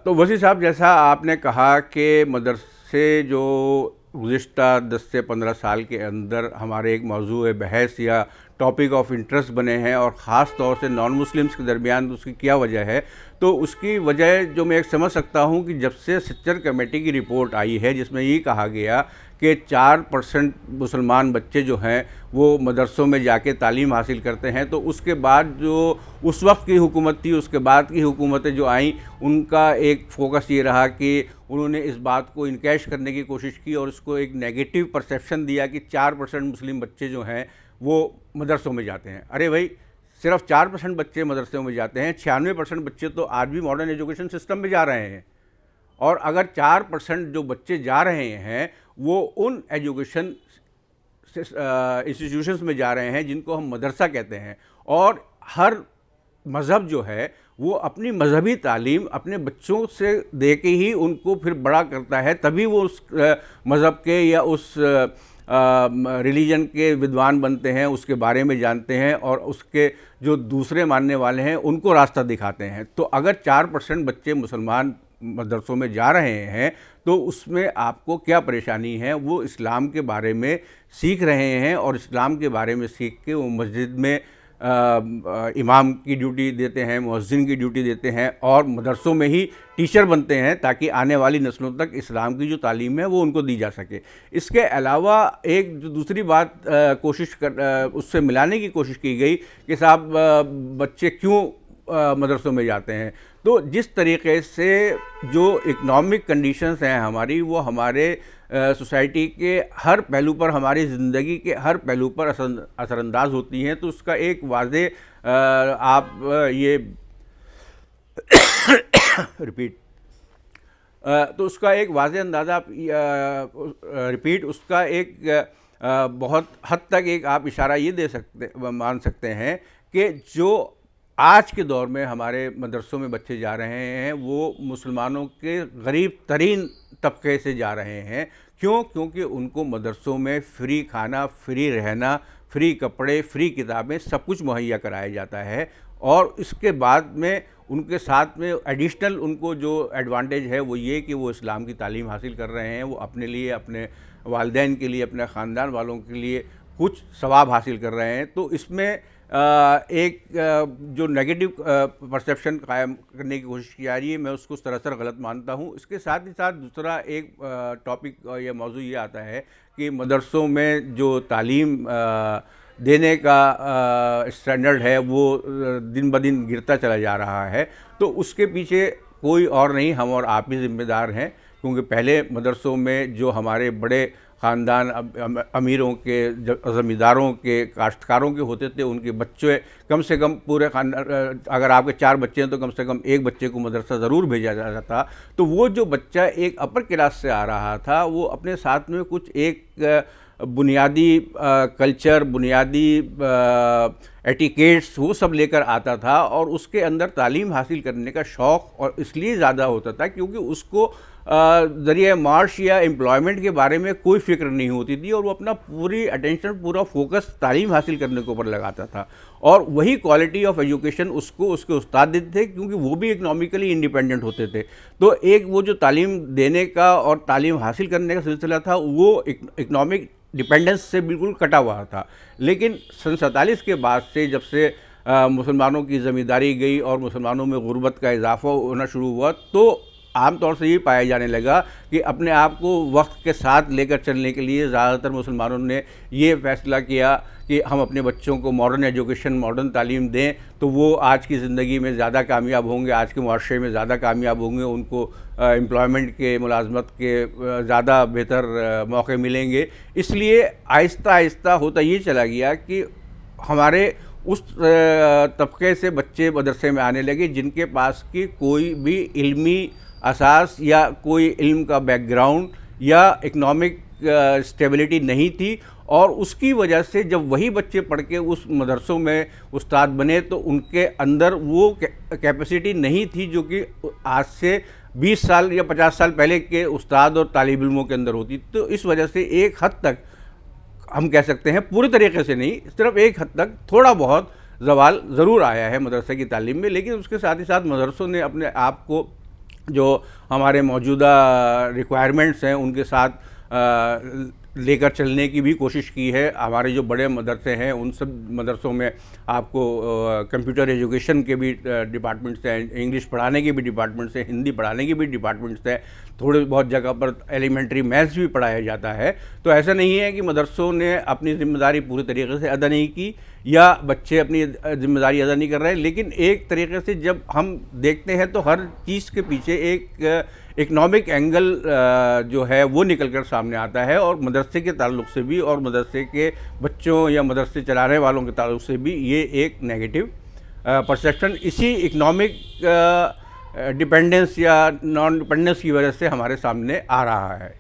تو وسیع صاحب، جیسا آپ نے کہا کہ مدرسے جو گزشتہ 10 سے 15 سال کے اندر ہمارے ایک موضوع بحث یا ٹاپک آف انٹرسٹ بنے ہیں، اور خاص طور سے نان مسلمس کے درمیان اس کی کیا وجہ ہے، تو اس کی وجہ جو میں ایک سمجھ سکتا ہوں کہ جب سے سچر کمیٹی کی رپورٹ آئی ہے جس میں یہ کہا گیا کہ 4% مسلمان بچے جو ہیں وہ مدرسوں میں جا کے تعلیم حاصل کرتے ہیں، تو اس کے بعد جو اس وقت کی حکومت تھی، اس کے بعد کی حکومتیں جو آئیں، ان کا ایک فوکس یہ رہا کہ انہوں نے اس بات کو انکیش کرنے کی کوشش کی اور اس کو ایک نیگیٹو پرسیپشن دیا کہ 4% مسلم بچے جو ہیں وہ مدرسوں میں جاتے ہیں۔ ارے بھائی، صرف 4% بچے مدرسوں میں جاتے ہیں، 96% بچے تو آج بھی ماڈرن ایجوکیشن سسٹم میں جا رہے ہیں، اور اگر 4% جو بچے جا رہے ہیں وہ ان ایجوکیشن انسٹیٹیوشنز میں جا رہے ہیں جن کو ہم مدرسہ کہتے ہیں، اور ہر مذہب جو ہے وہ اپنی مذہبی تعلیم اپنے بچوں سے دے کے ہی ان کو پھر بڑا کرتا ہے، تبھی وہ اس مذہب کے یا اس ریلیجن کے ودوان بنتے ہیں، اس کے بارے میں جانتے ہیں، اور اس کے جو دوسرے ماننے والے ہیں ان کو راستہ دکھاتے ہیں۔ تو اگر 4% بچے مسلمان مدرسوں میں جا رہے ہیں تو اس میں آپ کو کیا پریشانی ہے؟ وہ اسلام کے بارے میں سیکھ رہے ہیں، اور اسلام کے بارے میں سیکھ کے وہ مسجد میں امام کی ڈیوٹی دیتے ہیں، مؤذن کی ڈیوٹی دیتے ہیں، اور مدرسوں میں ہی ٹیچر بنتے ہیں تاکہ آنے والی نسلوں تک اسلام کی جو تعلیم ہے وہ ان کو دی جا سکے۔ اس کے علاوہ ایک جو دوسری بات اس سے ملانے کی کوشش کی گئی کہ صاحب بچے کیوں مدرسوں میں جاتے ہیں، تو جس طریقے سے جو اکنامک کنڈیشنز ہیں ہماری، وہ ہمارے سوسائٹی کے ہر پہلو پر، ہماری زندگی کے ہر پہلو پر اثر انداز ہوتی ہیں، تو اس کا ایک واضح آپ یہ ریپیٹ تو اس کا ایک واضح اندازہ آپ اس کا ایک بہت حد تک ایک آپ اشارہ یہ مان سکتے ہیں کہ جو آج کے دور میں ہمارے مدرسوں میں بچے جا رہے ہیں وہ مسلمانوں کے غریب ترین طبقے سے جا رہے ہیں۔ کیوں؟ کیونکہ ان کو مدرسوں میں فری کھانا، فری رہنا، فری کپڑے، فری کتابیں، سب کچھ مہیا کرایا جاتا ہے، اور اس کے بعد میں ان کے ساتھ میں ایڈیشنل ان کو جو ایڈوانٹیج ہے وہ یہ کہ وہ اسلام کی تعلیم حاصل کر رہے ہیں، وہ اپنے لیے، اپنے والدین کے لیے، اپنے خاندان والوں کے لیے کچھ ثواب حاصل کر رہے ہیں۔ تو اس میں ایک جو نیگیٹو پرسیپشن قائم کرنے کی کوشش کی جا رہی ہے، میں اس کو سراسر غلط مانتا ہوں۔ اس کے ساتھ ہی ساتھ دوسرا ایک ٹاپک یا موضوع یہ آتا ہے کہ مدرسوں میں جو تعلیم دینے کا اسٹینڈرڈ ہے وہ دن بدن گرتا چلا جا رہا ہے، تو اس کے پیچھے کوئی اور نہیں، ہم اور آپ ہی ذمہ دار ہیں، کیونکہ پہلے مدرسوں میں جو ہمارے بڑے خاندان امیروں کے، زمینداروں کے، کاشتکاروں کے ہوتے تھے، ان کے بچے کم سے کم پورے خاندان، اگر آپ کے 4 بچے ہیں تو کم سے کم ایک بچے کو مدرسہ ضرور بھیجا جاتا تھا، تو وہ جو بچہ ایک اپر کلاس سے آ رہا تھا وہ اپنے ساتھ میں کچھ ایک بنیادی کلچر، بنیادی ایٹیکیٹس وہ سب لے کر آتا تھا، اور اس کے اندر تعلیم حاصل کرنے کا شوق اور اس لیے زیادہ ہوتا تھا کیونکہ اس کو ذریعہ معاش یا امپلائمنٹ کے بارے میں کوئی فکر نہیں ہوتی تھی، اور وہ اپنا پوری اٹینشن، پورا فوکس تعلیم حاصل کرنے کے اوپر لگاتا تھا، اور وہی کوالٹی آف ایجوکیشن اس کو اس کے استاد دیتے تھے کیونکہ وہ بھی اکنامکلی انڈیپینڈنٹ ہوتے تھے۔ تو ایک وہ جو تعلیم دینے کا اور تعلیم حاصل کرنے کا سلسلہ تھا وہ اکنامک ڈیپینڈنس سے بالکل کٹا ہوا تھا، لیکن سن 47 کے بعد سے جب سے مسلمانوں کی زمینداری گئی اور مسلمانوں میں غربت کا اضافہ ہونا شروع ہوا، تو عام طور سے یہ پایا جانے لگا کہ اپنے آپ کو وقت کے ساتھ لے کر چلنے کے لیے زیادہ تر مسلمانوں نے یہ فیصلہ کیا کہ ہم اپنے بچوں کو ماڈرن ایجوکیشن، ماڈرن تعلیم دیں، تو وہ آج کی زندگی میں زیادہ کامیاب ہوں گے، آج کے معاشرے میں زیادہ کامیاب ہوں گے، ان کو امپلائمنٹ کے، ملازمت کے زیادہ بہتر موقع ملیں گے۔ اس لیے آہستہ آہستہ ہوتا یہ چلا گیا کہ ہمارے اس طبقے سے بچے مدرسے میں آنے لگے جن کے پاس کی کوئی بھی علمی اساس یا کوئی علم کا بیک گراؤنڈ یا اکنامک اسٹیبلٹی نہیں تھی، اور اس کی وجہ سے جب وہی بچے پڑھ کے اس مدرسوں میں استاد بنے تو ان کے اندر وہ کیپیسٹی نہیں تھی جو کہ آج سے 20 سال یا 50 سال پہلے کے استاد اور طالب علموں کے اندر ہوتی۔ تو اس وجہ سے ایک حد تک ہم کہہ سکتے ہیں، پوری طریقے سے نہیں، صرف ایک حد تک تھوڑا بہت زوال ضرور آیا ہے مدرسے کی تعلیم میں، لیکن اس کے ساتھ ہی ساتھ مدرسوں نے اپنے آپ کو جو ہمارے موجودہ ریکوائرمنٹس ہیں ان کے ساتھ لے کر چلنے کی بھی کوشش کی ہے. ہمارے جو بڑے مدرسے ہیں ان سب مدرسوں میں آپ کو کمپیوٹر ایجوکیشن کے بھی ڈپارٹمنٹس ہیں, انگلش پڑھانے کے بھی ڈپارٹمنٹس ہیں, ہندی پڑھانے کے بھی ڈپارٹمنٹس ہیں, تھوڑے بہت جگہ پر ایلیمنٹری میتھس بھی پڑھایا جاتا ہے. تو ایسا نہیں ہے کہ مدرسوں نے اپنی ذمہ داری پورے طریقے سے ادا نہیں کی یا بچے اپنی ذمہ داری ادا نہیں کر رہے ہیں, لیکن ایک طریقے سے جب ہم دیکھتے ہیں تو ہر چیز کے پیچھے ایک اکنامک اینگل جو ہے وہ نکل کر سامنے آتا ہے, اور مدرسے کے تعلق سے بھی اور مدرسے کے بچوں یا مدرسے چلانے والوں کے تعلق سے بھی یہ ایک نیگیٹو پرسیپشن اسی اکنامک ڈیپینڈنس یا نان ڈیپینڈنس کی وجہ سے ہمارے سامنے آ رہا ہے.